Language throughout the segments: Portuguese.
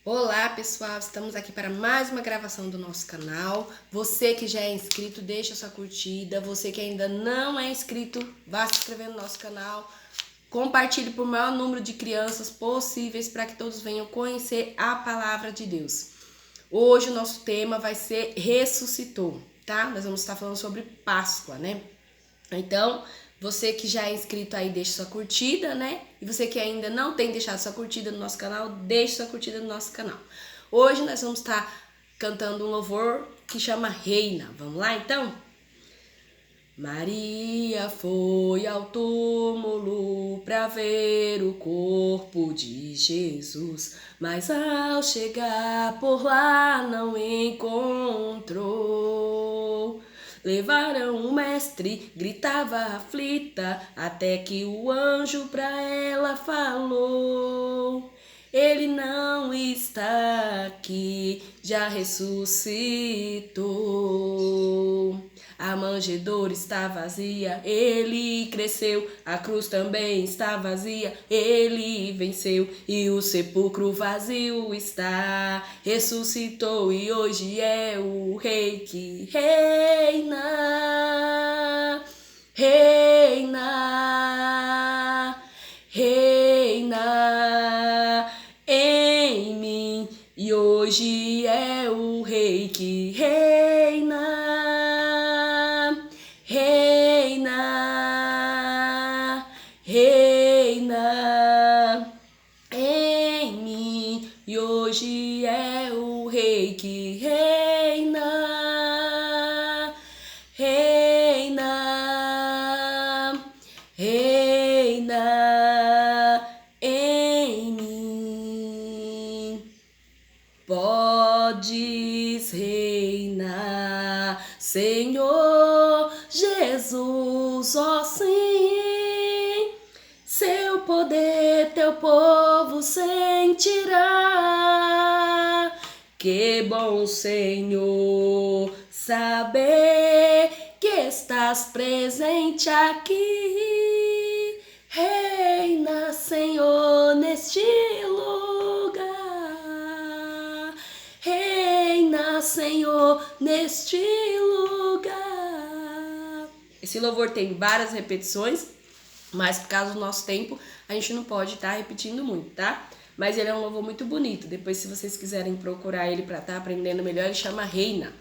Olá pessoal, estamos aqui para mais uma gravação do nosso canal. Você que já é inscrito, deixa sua curtida. Você que ainda não é inscrito, vá se inscrever no nosso canal. Compartilhe para o maior número de crianças possíveis para que todos venham conhecer a palavra de Deus. Hoje o nosso tema vai ser ressuscitou, tá? Nós vamos estar falando sobre Páscoa, né? Então, você que já é inscrito aí, deixa sua curtida, né? E você que ainda não tem deixado sua curtida no nosso canal, deixa sua curtida no nosso canal. Hoje nós vamos estar cantando um louvor que chama Reina. Vamos lá, então? Maria foi ao túmulo para ver o corpo de Jesus, mas ao chegar por lá não encontrou. Levaram o mestre, gritava aflita, até que o anjo pra ela falou: ele não está aqui, já ressuscitou. A manjedoura está vazia, ele cresceu. A cruz também está vazia, ele venceu. E o sepulcro vazio está, ressuscitou e hoje é o rei que reina. Reina, reina em mim. E hoje é o rei que reina. Reina, reina em mim, e hoje é o rei que reina, reina, reina em mim. Podes reinar, Senhor Jesus, ó sim, seu poder teu povo sentirá. Que bom, Senhor, saber que estás presente aqui. Reina, Senhor, neste lugar. Reina, Senhor, neste lugar. Esse louvor tem várias repetições, mas por causa do nosso tempo, a gente não pode estar repetindo muito, tá? Mas ele é um louvor muito bonito. Depois, se vocês quiserem procurar ele para estar aprendendo melhor, ele chama Reina.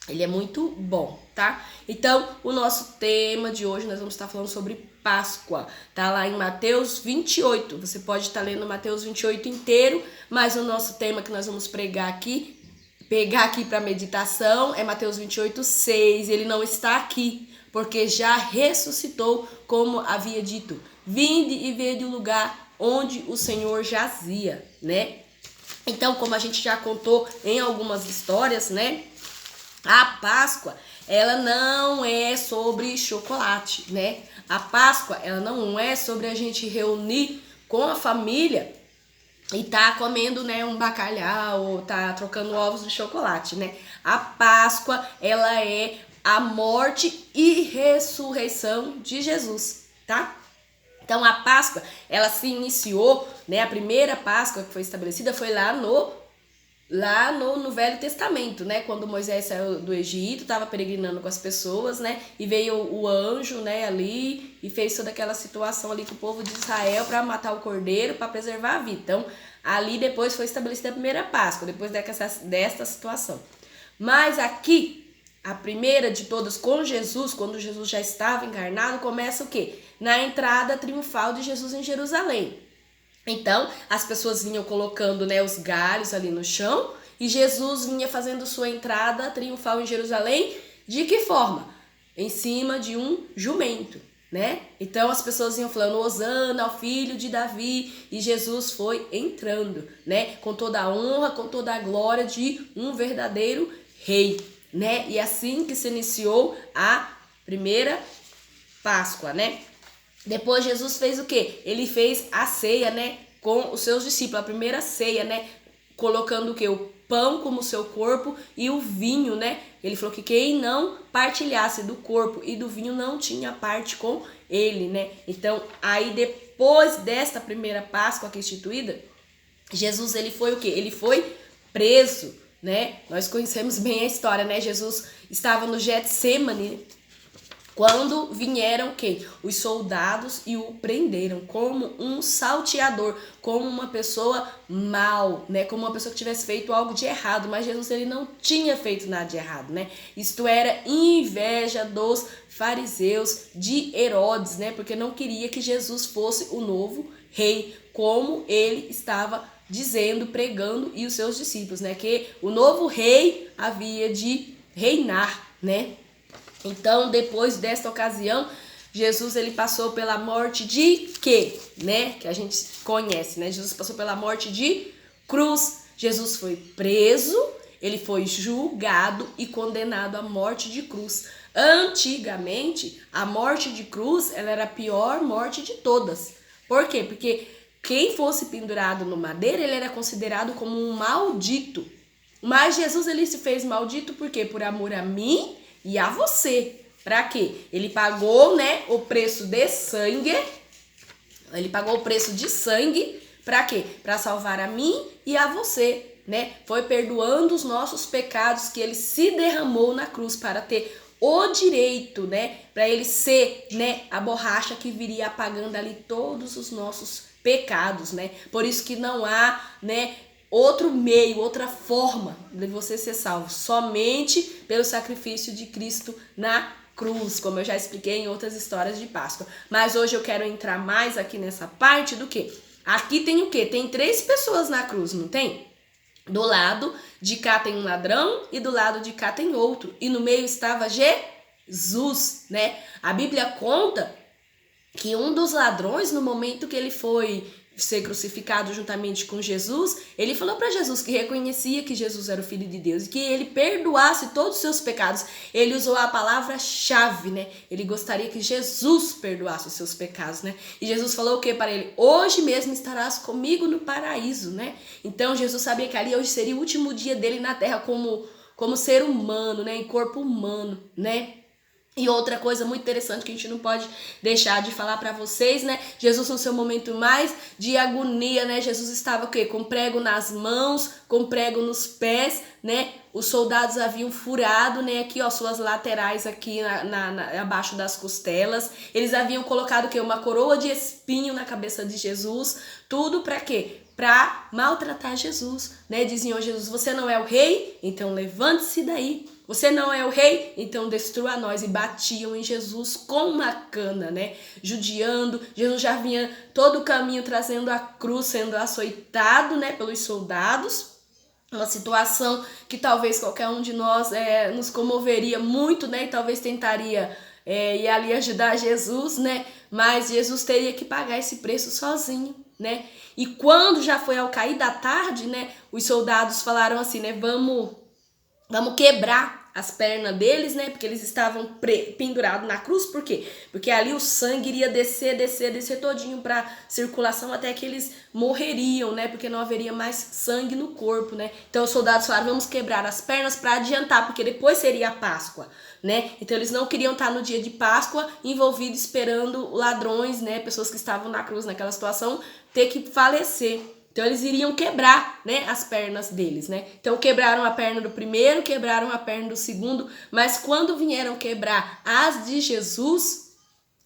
Ele é muito bom, tá? Então, o nosso tema de hoje, nós vamos estar falando sobre Páscoa. Tá lá em Mateus 28. Você pode estar lendo Mateus 28 inteiro, mas o nosso tema que nós vamos pegar aqui para meditação, é Mateus 28, 6. Ele não está aqui, porque já ressuscitou, como havia dito. Vinde e vede o lugar onde o Senhor jazia, né? Então, como a gente já contou em algumas histórias, né? A Páscoa, ela não é sobre chocolate, né? A Páscoa, ela não é sobre a gente reunir com a família e tá comendo, né, um bacalhau ou tá trocando ovos de chocolate, né? A Páscoa, ela é a morte e ressurreição de Jesus, tá? Então a Páscoa, ela se iniciou, né? A primeira Páscoa que foi estabelecida foi lá no Velho Testamento, né? Quando Moisés saiu do Egito, estava peregrinando com as pessoas, né? E veio o anjo, né, ali e fez toda aquela situação ali com o povo de Israel para matar o cordeiro, para preservar a vida. Então, ali depois foi estabelecida a primeira Páscoa, depois desta situação. Mas aqui, a primeira de todas com Jesus, quando Jesus já estava encarnado, começa o quê? Na entrada triunfal de Jesus em Jerusalém. Então, as pessoas vinham colocando, né, os galhos ali no chão e Jesus vinha fazendo sua entrada triunfal em Jerusalém. De que forma? Em cima de um jumento, né? Então, as pessoas iam falando, Hosana ao filho de Davi, e Jesus foi entrando, né? Com toda a honra, com toda a glória de um verdadeiro rei, né? E assim que se iniciou a primeira Páscoa, né? Depois Jesus fez o quê? Ele fez a ceia, né, com os seus discípulos, a primeira ceia, né, colocando o quê? O pão como seu corpo e o vinho, né? Ele falou que quem não partilhasse do corpo e do vinho não tinha parte com ele, né? Então, aí depois desta primeira Páscoa que é instituída, Jesus, ele foi o quê? Ele foi preso, né? Nós conhecemos bem a história, né? Jesus estava no Getsêmani quando vieram quem? Os soldados e o prenderam como um salteador, como uma pessoa mal, né? Como uma pessoa que tivesse feito algo de errado, mas Jesus ele não tinha feito nada de errado, né? Isto era inveja dos fariseus, de Herodes, né? Porque não queria que Jesus fosse o novo rei, como ele estava dizendo, pregando, e os seus discípulos, né? Que o novo rei havia de reinar, né? Então, depois desta ocasião, Jesus ele passou pela morte de quê? Né? Que a gente conhece, né? Jesus passou pela morte de cruz. Jesus foi preso, ele foi julgado e condenado à morte de cruz. Antigamente, a morte de cruz ela era a pior morte de todas. Por quê? Porque quem fosse pendurado no madeiro, ele era considerado como um maldito. Mas Jesus ele se fez maldito por quê? Por amor a mim e a você. Para quê? Ele pagou, né, o preço de sangue. Ele pagou o preço de sangue para quê? Para salvar a mim e a você, né? Foi perdoando os nossos pecados que ele se derramou na cruz para ter o direito, né, para ele ser, né, a borracha que viria apagando ali todos os nossos pecados, né? Por isso que não há, né, outro meio, outra forma de você ser salvo, somente pelo sacrifício de Cristo na cruz, como eu já expliquei em outras histórias de Páscoa. Mas hoje eu quero entrar mais aqui nessa parte do que? Aqui tem o quê? Tem 3 pessoas na cruz, não tem? Do lado de cá tem um ladrão e do lado de cá tem outro. E no meio estava Jesus, né? A Bíblia conta que um dos ladrões, no momento que ele foi ser crucificado juntamente com Jesus, ele falou para Jesus que reconhecia que Jesus era o Filho de Deus e que ele perdoasse todos os seus pecados. Ele usou a palavra-chave, né? Ele gostaria que Jesus perdoasse os seus pecados, né? E Jesus falou o que para ele? Hoje mesmo estarás comigo no paraíso, né? Então Jesus sabia que ali hoje seria o último dia dele na terra como ser humano, né? Em corpo humano, né? E outra coisa muito interessante que a gente não pode deixar de falar para vocês, né? Jesus no seu momento mais de agonia, né? Jesus estava o quê? Com prego nas mãos, com prego nos pés, né? Os soldados haviam furado, né? Aqui, ó, suas laterais aqui abaixo das costelas. Eles haviam colocado o quê? Uma coroa de espinho na cabeça de Jesus. Tudo para quê? Para maltratar Jesus, né? Diziam a Jesus, você não é o rei? Então levante-se daí. Você não é o rei? Então destrua nós. E batiam em Jesus com uma cana, né? Judiando. Jesus já vinha todo o caminho trazendo a cruz, sendo açoitado, né? Pelos soldados. Uma situação que talvez qualquer um de nós nos comoveria muito, né? E talvez tentaria ir ali ajudar Jesus, né? Mas Jesus teria que pagar esse preço sozinho, né? E quando já foi ao cair da tarde, né? Os soldados falaram assim, né? Vamos quebrar as pernas deles, né? Porque eles estavam pendurados na cruz. Por quê? Porque ali o sangue iria descer todinho para circulação até que eles morreriam, né? Porque não haveria mais sangue no corpo, né? Então os soldados falaram, vamos quebrar as pernas para adiantar, porque depois seria a Páscoa, né? Então eles não queriam estar no dia de Páscoa envolvidos esperando ladrões, né? Pessoas que estavam na cruz naquela situação ter que falecer. Então eles iriam quebrar, né, as pernas deles, né? Então quebraram a perna do primeiro, quebraram a perna do segundo, mas quando vieram quebrar as de Jesus,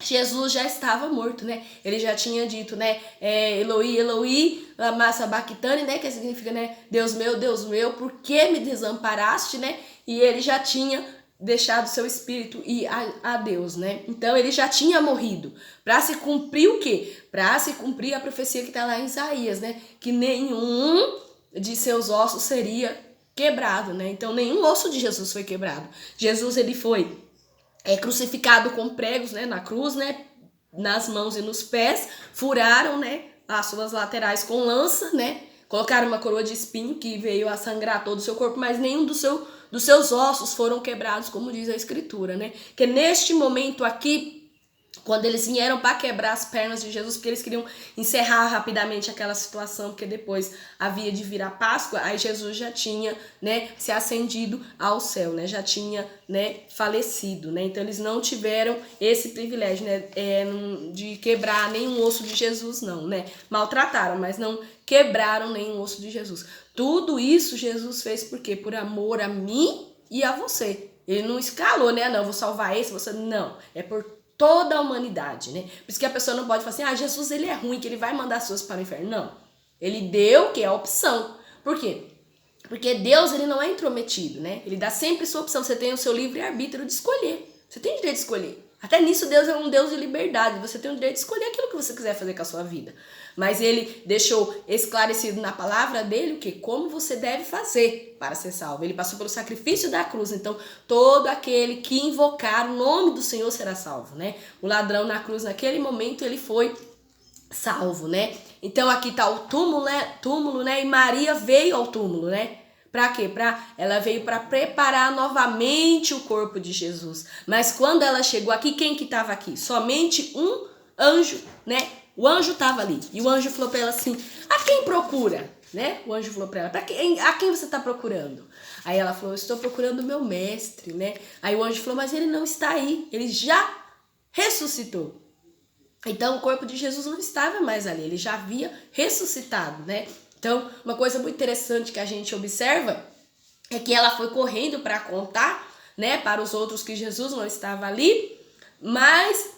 Jesus já estava morto, né? Ele já tinha dito, né, Eloi, Eloi, lama sabachthani, né, que significa, né, Deus meu, por que me desamparaste, né? E ele já tinha deixado seu espírito ir a Deus, né? Então ele já tinha morrido. Para se cumprir o quê? Para se cumprir a profecia que está lá em Isaías, né? Que nenhum de seus ossos seria quebrado, né? Então nenhum osso de Jesus foi quebrado. Jesus ele foi crucificado com pregos, né? Na cruz, né? Nas mãos e nos pés, furaram, né? As suas laterais com lança, né? Colocaram uma coroa de espinho que veio a sangrar todo o seu corpo, mas nenhum dos seus ossos foram quebrados, como diz a Escritura, né? Que neste momento aqui, quando eles vieram para quebrar as pernas de Jesus, porque eles queriam encerrar rapidamente aquela situação, porque depois havia de vir a Páscoa, aí Jesus já tinha, né, se ascendido ao céu, né, já tinha, né, falecido, né, então eles não tiveram esse privilégio, né, de quebrar nenhum osso de Jesus, não, né, maltrataram, mas não quebraram nenhum osso de Jesus. Tudo isso Jesus fez por quê? Por amor a mim e a você. Ele não escalou, né, não, vou salvar esse, você, não, é por toda a humanidade, né? Por isso que a pessoa não pode falar assim, Jesus, ele é ruim, que ele vai mandar as pessoas para o inferno. Não. Ele deu, que é a opção. Por quê? Porque Deus, ele não é intrometido, né? Ele dá sempre sua opção. Você tem o seu livre-arbítrio de escolher. Você tem o direito de escolher. Até nisso, Deus é um Deus de liberdade. Você tem o direito de escolher aquilo que você quiser fazer com a sua vida. Mas ele deixou esclarecido na palavra dele o que? Como você deve fazer para ser salvo. Ele passou pelo sacrifício da cruz. Então, todo aquele que invocar o nome do Senhor será salvo, né? O ladrão na cruz, naquele momento, ele foi salvo, né? Então, aqui tá o túmulo, né? E Maria veio ao túmulo, né? Pra quê? Ela veio para preparar novamente o corpo de Jesus. Mas quando ela chegou aqui, quem que estava aqui? Somente um anjo, né? O anjo estava ali. E o anjo falou para ela assim, a quem procura? Né? O anjo falou para ela, a quem você está procurando? Aí ela falou, eu estou procurando o meu mestre, né? Aí o anjo falou, mas ele não está aí. Ele já ressuscitou. Então o corpo de Jesus não estava mais ali. Ele já havia ressuscitado, né? Então, uma coisa muito interessante que a gente observa é que ela foi correndo para contar, né, para os outros que Jesus não estava ali, mas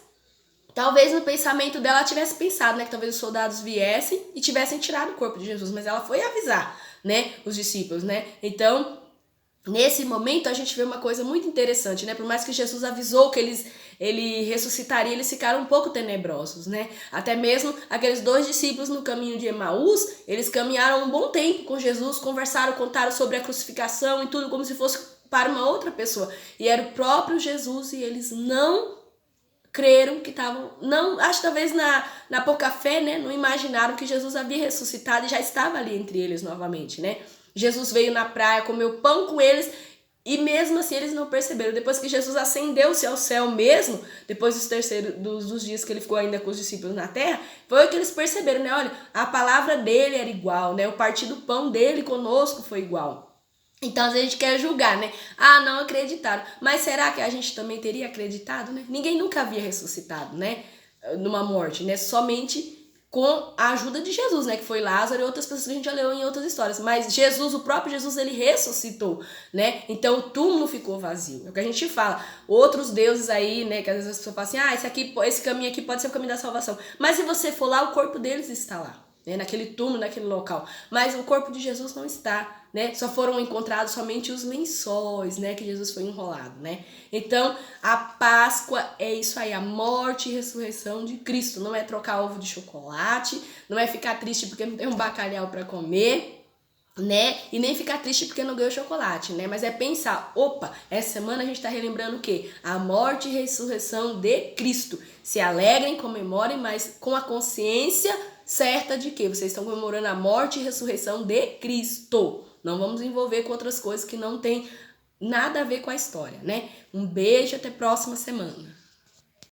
talvez no pensamento dela tivesse pensado, né, que talvez os soldados viessem e tivessem tirado o corpo de Jesus, mas ela foi avisar, né, os discípulos, né? Então, nesse momento a gente vê uma coisa muito interessante, né? Por mais que Jesus avisou que ele ressuscitaria, eles ficaram um pouco tenebrosos, né? Até mesmo aqueles 2 discípulos no caminho de Emaús, eles caminharam um bom tempo com Jesus, conversaram, contaram sobre a crucificação e tudo como se fosse para uma outra pessoa. E era o próprio Jesus e eles não creram que estavam, não, acho que talvez na pouca fé, né? Não imaginaram que Jesus havia ressuscitado e já estava ali entre eles novamente, né? Jesus veio na praia, comeu pão com eles e mesmo assim eles não perceberam. Depois que Jesus ascendeu-se ao céu mesmo, depois dos dias que ele ficou ainda com os discípulos na terra, foi que eles perceberam, né? Olha, a palavra dele era igual, né? O partir do pão dele conosco foi igual. Então, às vezes a gente quer julgar, né? Ah, não acreditaram. Mas será que a gente também teria acreditado, né? Ninguém nunca havia ressuscitado, né? Numa morte, né? Somente com a ajuda de Jesus, né? Que foi Lázaro e outras pessoas que a gente já leu em outras histórias. Mas Jesus, o próprio Jesus, ele ressuscitou, né? Então o túmulo ficou vazio. É o que a gente fala. Outros deuses aí, né? Que às vezes as pessoas falam assim, esse caminho aqui pode ser o caminho da salvação. Mas se você for lá, o corpo deles está lá, né? Naquele túmulo, naquele local. Mas o corpo de Jesus não está, né? Só foram encontrados somente os lençóis, né? Que Jesus foi enrolado, né? Então, a Páscoa é isso aí, a morte e ressurreição de Cristo. Não é trocar ovo de chocolate, não é ficar triste porque não tem um bacalhau para comer, né? E nem ficar triste porque não ganhou chocolate, né? Mas é pensar, opa, essa semana a gente tá relembrando o quê? A morte e ressurreição de Cristo. Se alegrem, comemorem, mas com a consciência certa de que vocês estão comemorando a morte e ressurreição de Cristo. Não vamos envolver com outras coisas que não tem nada a ver com a história, né? Um beijo, até a próxima semana.